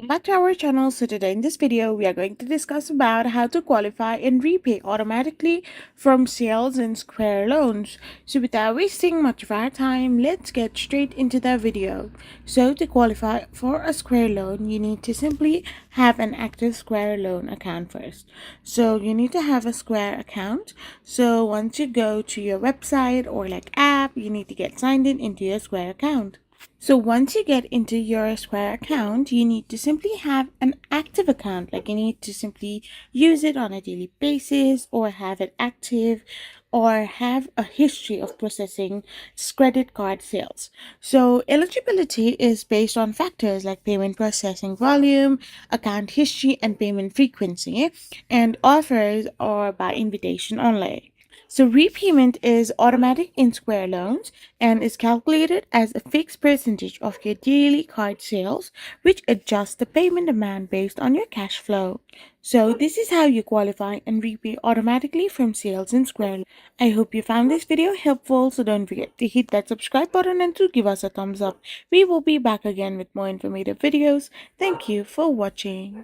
Back to our channel. So today in this video we are going to discuss about how to qualify and repay automatically from sales and Square loans. So without wasting much of our time, let's get straight into the video. So to qualify for a Square loan, you need to simply have an active Square loan account first. So you need to have a Square account. So once you go to your website or like app, you need to get signed in into your Square account. So once you get into your Square account, you need to simply have an active account. Like you need to simply use it on a daily basis or have it active or have a history of processing credit card sales. So eligibility is based on factors like payment processing volume, account history, and payment frequency, and offers are by invitation only. So repayment is automatic in Square loans and is calculated as a fixed percentage of your daily card sales, which adjusts the payment demand based on your cash flow. So this is how you qualify and repay automatically from sales in Square. I hope you found this video helpful, so don't forget to hit that subscribe button and to give us a thumbs up. We will be back again with more informative videos. Thank you for watching.